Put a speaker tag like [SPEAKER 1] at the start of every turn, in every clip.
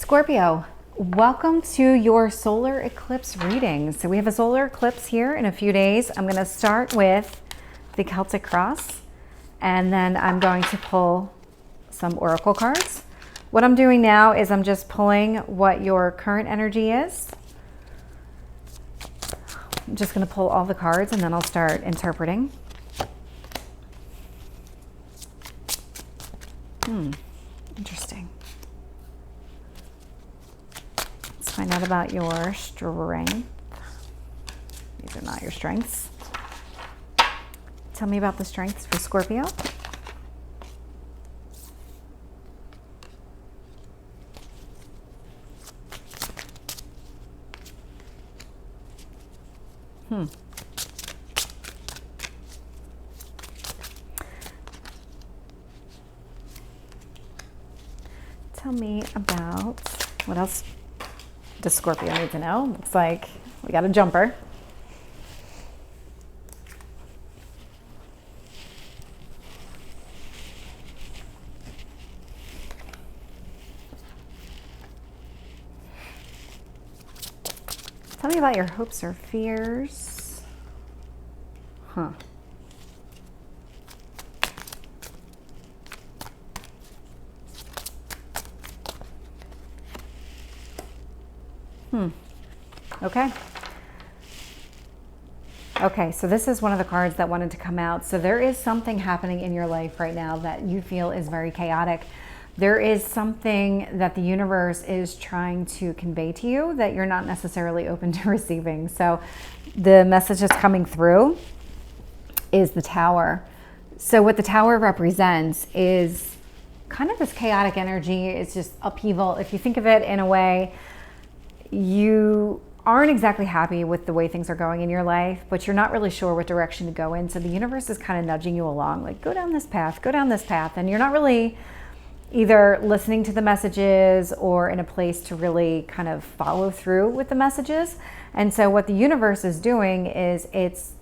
[SPEAKER 1] Scorpio, welcome to your solar eclipse reading. So we have a solar eclipse here in a few days. I'm going to start with the Celtic cross, and then I'm going to pull some oracle cards. What I'm doing now is I'm just pulling what your current energy is. I'm just going to pull all the cards and then I'll start interpreting. Interesting. Let's find out about your strength. These are not your strengths. Tell me about the strengths for Scorpio. Tell me about, what else does Scorpio need to know? Looks like we got a jumper. Tell me about your hopes or fears. Okay, so this is one of the cards that wanted to come out. So there is something happening in your life right now that you feel is very chaotic. There is something that the universe is trying to convey to you that you're not necessarily open to receiving. So the message that's coming through is the Tower. So what the Tower represents is kind of this chaotic energy. It's just upheaval. If you think of it in a way, you aren't exactly happy with the way things are going in your life, but you're not really sure what direction to go in. So the universe is kind of nudging you along, like go down this path, go down this path. And you're not really either listening to the messages or in a place to really kind of follow through with the messages. And so what the universe is doing is it's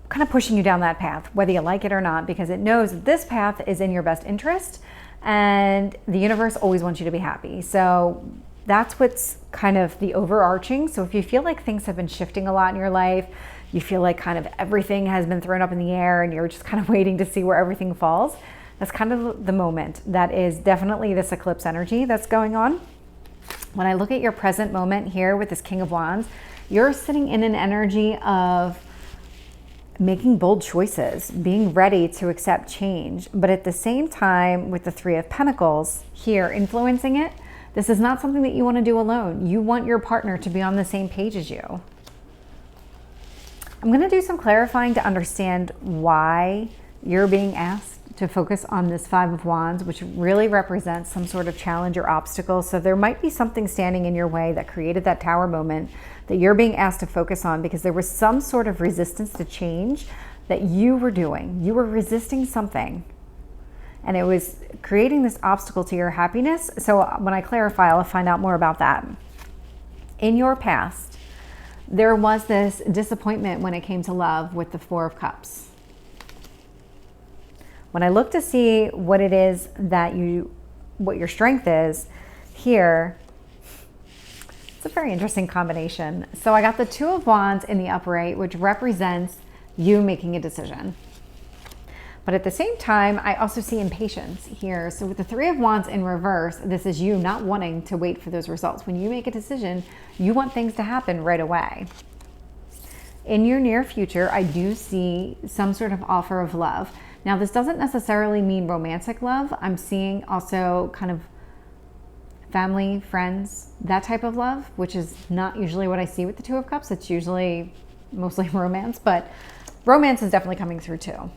[SPEAKER 1] kind of pushing you down that path, whether you like it or not, because it knows that this path is in your best interest and the universe always wants you to be happy. So that's what's kind of the overarching. So if you feel like things have been shifting a lot in your life, you feel like kind of everything has been thrown up in the air and you're just kind of waiting to see where everything falls, that's kind of the moment. That is definitely this eclipse energy that's going on. When I look at your present moment here with this King of Wands, you're sitting in an energy of making bold choices, being ready to accept change. But at the same time, with the Three of Pentacles here influencing it, this is not something that you want to do alone. You want your partner to be on the same page as you. I'm going to do some clarifying to understand why you're being asked to focus on this Five of Wands, which really represents some sort of challenge or obstacle. So there might be something standing in your way that created that Tower moment that you're being asked to focus on because there was some sort of resistance to change that you were doing. You were resisting something, and it was creating this obstacle to your happiness. So when I clarify, I'll find out more about that. In your past, there was this disappointment when it came to love with the Four of Cups. When I look to see what it is that what your strength is here, it's a very interesting combination. So I got the Two of Wands in the upright, which represents you making a decision. But at the same time, I also see impatience here. So with the Three of Wands in reverse, this is you not wanting to wait for those results. When you make a decision, you want things to happen right away. In your near future, I do see some sort of offer of love. Now, this doesn't necessarily mean romantic love. I'm seeing also kind of family, friends, that type of love, which is not usually what I see with the Two of Cups. It's usually mostly romance, but romance is definitely coming through too.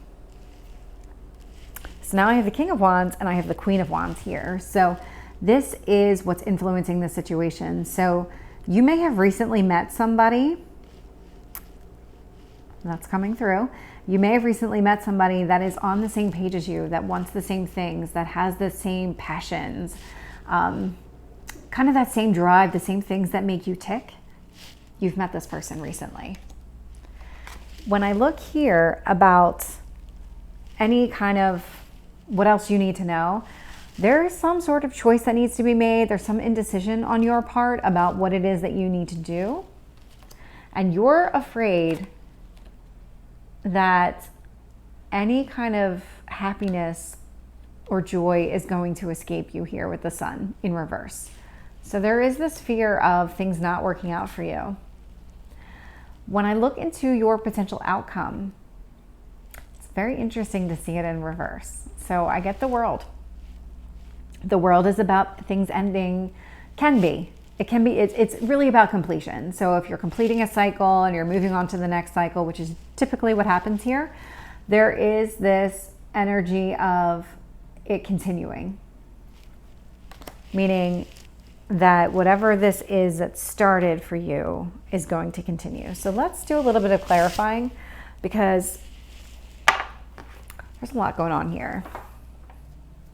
[SPEAKER 1] So now I have the King of Wands and I have the Queen of Wands here. So this is what's influencing the situation. So you may have recently met somebody. That's coming through. You may have recently met somebody that is on the same page as you, that wants the same things, that has the same passions, kind of that same drive, the same things that make you tick. You've met this person recently. When I look here about any kind of what else you need to know, there is some sort of choice that needs to be made. There's some indecision on your part about what it is that you need to do. And you're afraid that any kind of happiness or joy is going to escape you here with the sun in reverse. So there is this fear of things not working out for you. When I look into your potential outcome, it's very interesting to see it in reverse. So I get the world. The world is about things ending, it's really about completion. So if you're completing a cycle and you're moving on to the next cycle, which is typically what happens here, there is this energy of it continuing. Meaning that whatever this is that started for you is going to continue. So let's do a little bit of clarifying, because there's a lot going on here.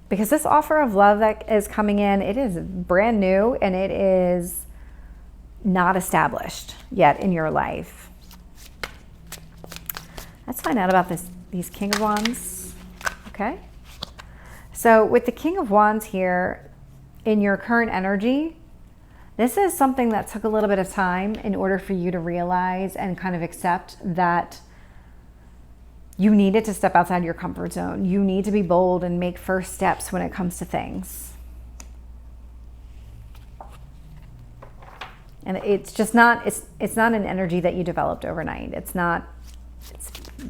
[SPEAKER 1] Because this offer of love that is coming in, it is brand new and it is not established yet in your life. Let's find out about these King of Wands. Okay. So with the King of Wands here, in your current energy, this is something that took a little bit of time in order for you to realize and kind of accept that you needed to step outside your comfort zone. You need to be bold and make first steps when it comes to things. And it's just not, it's not an energy that you developed overnight. It's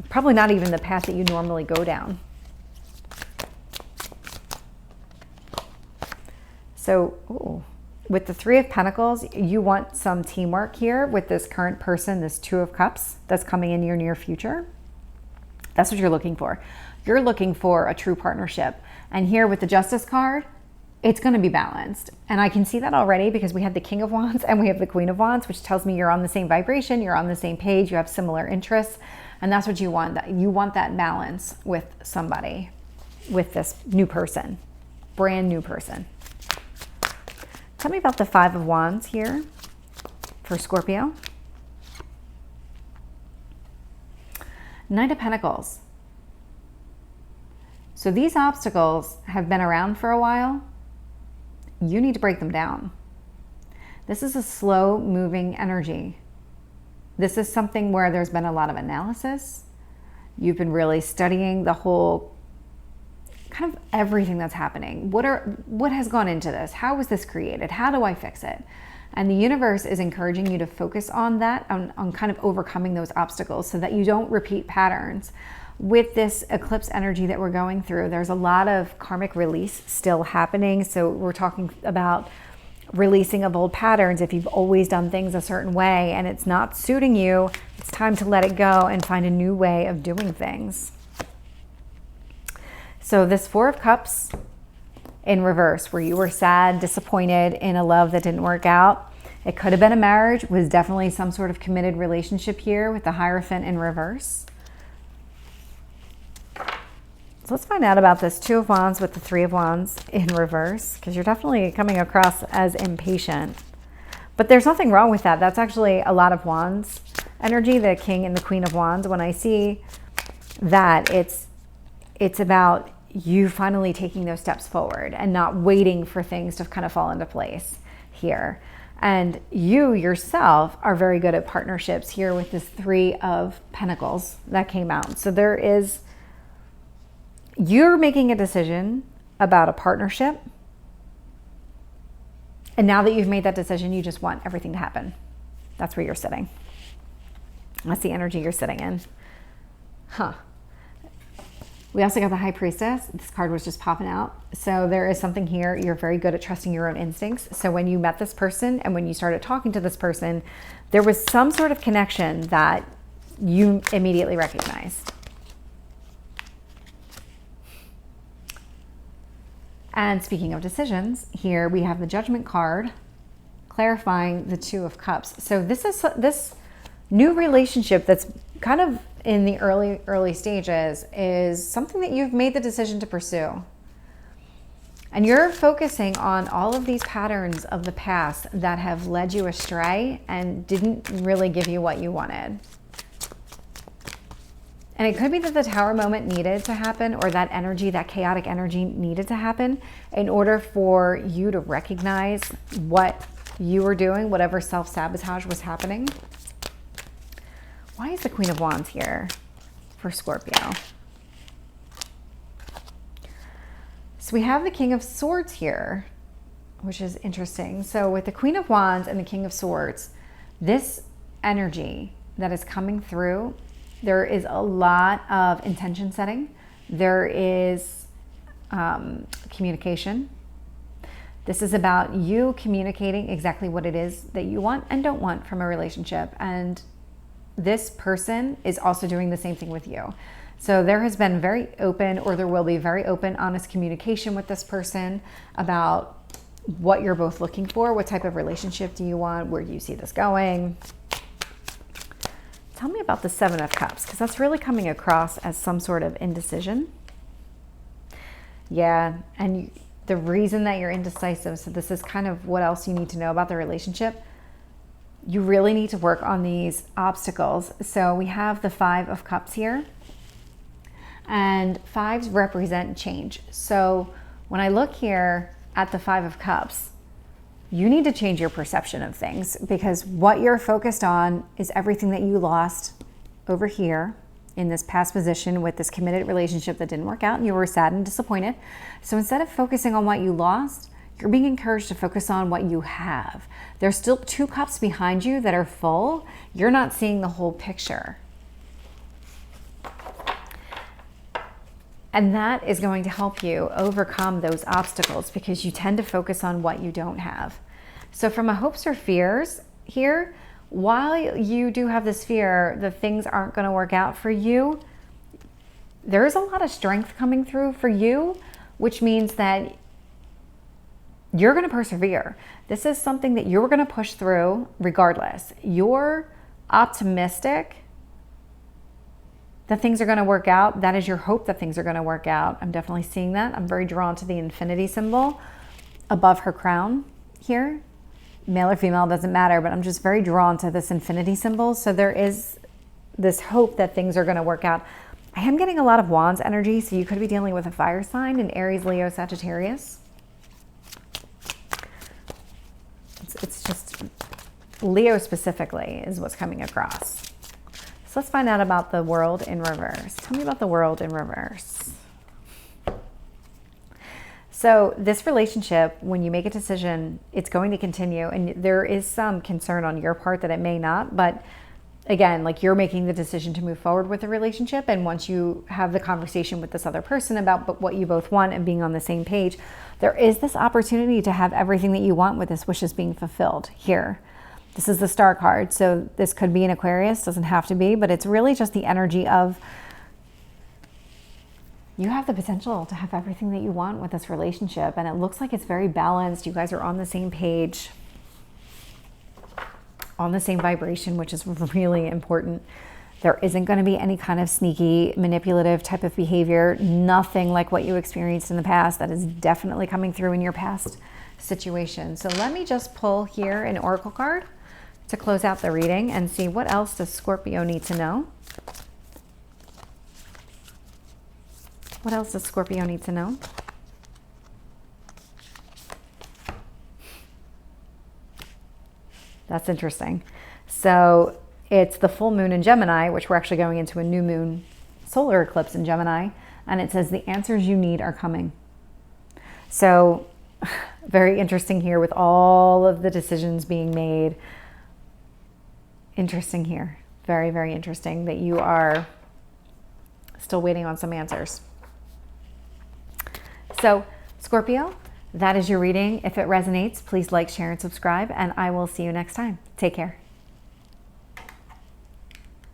[SPEAKER 1] probably not even the path that you normally go down. So, with the Three of Pentacles, you want some teamwork here with this current person, this Two of Cups that's coming in your near future. That's what you're looking for. You're looking for a true partnership. And here with the Justice card, it's going to be balanced. And I can see that already because we have the King of Wands and we have the Queen of Wands, which tells me you're on the same vibration, you're on the same page, you have similar interests. And that's what you want. You want that balance with somebody, with this new person, brand new person. Tell me about the Five of Wands here for Scorpio. Knight of Pentacles. So these obstacles have been around for a while. You need to break them down. This is a slow moving energy. This is something where there's been a lot of analysis. You've been really studying the whole, kind of everything that's happening. What has gone into this? How was this created? How do I fix it? And the universe is encouraging you to focus on that, on kind of overcoming those obstacles so that you don't repeat patterns. With this eclipse energy that we're going through, there's a lot of karmic release still happening. So we're talking about releasing of old patterns. If you've always done things a certain way and it's not suiting you, it's time to let it go and find a new way of doing things. So this Four of Cups in reverse, where you were sad, disappointed in a love that didn't work out. It could have been a marriage, was definitely some sort of committed relationship here with the Hierophant in reverse. So let's find out about this Two of Wands with the Three of Wands in reverse, because you're definitely coming across as impatient. But there's nothing wrong with that. That's actually a lot of Wands energy, the King and the Queen of Wands. When I see that, it's about you finally taking those steps forward and not waiting for things to kind of fall into place here. And you yourself are very good at partnerships here with this Three of Pentacles that came out. So you're making a decision about a partnership. And now that you've made that decision, you just want everything to happen. That's where you're sitting. That's the energy you're sitting in. We also got the High Priestess. This card was just popping out. So there is something here. You're very good at trusting your own instincts. So when you met this person and when you started talking to this person, there was some sort of connection that you immediately recognized. And speaking of decisions, here we have the Judgment card clarifying the Two of Cups. So this new relationship that's kind of in the early stages is something that you've made the decision to pursue. And you're focusing on all of these patterns of the past that have led you astray and didn't really give you what you wanted. And it could be that the Tower moment needed to happen, or that energy, that chaotic energy needed to happen in order for you to recognize what you were doing, whatever self-sabotage was happening. Why is the Queen of Wands here for Scorpio? So we have the King of Swords here, which is interesting. So with the Queen of Wands and the King of Swords, this energy that is coming through, there is a lot of intention setting. There is communication. This is about you communicating exactly what it is that you want and don't want from a relationship. And this person is also doing the same thing with you. So there has been very open, or there will be very open, honest communication with this person about what you're both looking for. What type of relationship do you want? Where do you see this going? Tell me about the Seven of Cups, because that's really coming across as some sort of indecision. Yeah, and the reason that you're indecisive, so this is kind of what else you need to know about the relationship. You really need to work on these obstacles. So we have the Five of Cups here, and fives represent change. So when I look here at the Five of Cups, you need to change your perception of things, because what you're focused on is everything that you lost over here in this past position with this committed relationship that didn't work out, and you were sad and disappointed. So instead of focusing on what you lost, you're being encouraged to focus on what you have. There's still two cups behind you that are full. You're not seeing the whole picture. And that is going to help you overcome those obstacles, because you tend to focus on what you don't have. So from a hopes or fears here, while you do have this fear that things aren't going to work out for you, there is a lot of strength coming through for you, which means that you're going to persevere. This is something that you're going to push through regardless. You're optimistic that things are going to work out. That is your hope, that things are going to work out. I'm definitely seeing that. I'm very drawn to the infinity symbol above her crown here. Male or female, doesn't matter, but I'm just very drawn to this infinity symbol. So there is this hope that things are going to work out. I am getting a lot of Wands energy, so you could be dealing with a fire sign, an Aries, Leo, Sagittarius. It's just Leo specifically is what's coming across. So let's find out about the World in reverse. Tell me about the World in reverse. So this relationship, when you make a decision, it's going to continue, and there is some concern on your part that it may not, but again, like, you're making the decision to move forward with the relationship, and once you have the conversation with this other person about what you both want and being on the same page, there is this opportunity to have everything that you want with this wishes being fulfilled here. This is the Star card, so this could be an Aquarius, doesn't have to be, but it's really just the energy of you have the potential to have everything that you want with this relationship, and it looks like it's very balanced. You guys are on the same page, on the same vibration, which is really important. There isn't going to be any kind of sneaky, manipulative type of behavior, nothing like what you experienced in the past. That is definitely coming through in your past situation. So let me just pull here an oracle card to close out the reading and see what else does Scorpio need to know. What else does Scorpio need to know? That's interesting. So it's the full moon in Gemini, which we're actually going into a new moon solar eclipse in Gemini. And it says the answers you need are coming. So very interesting here with all of the decisions being made. Interesting here. Very, very interesting that you are still waiting on some answers. So Scorpio, that is your reading. If it resonates, please like, share, and subscribe, and I will see you next time. Take care.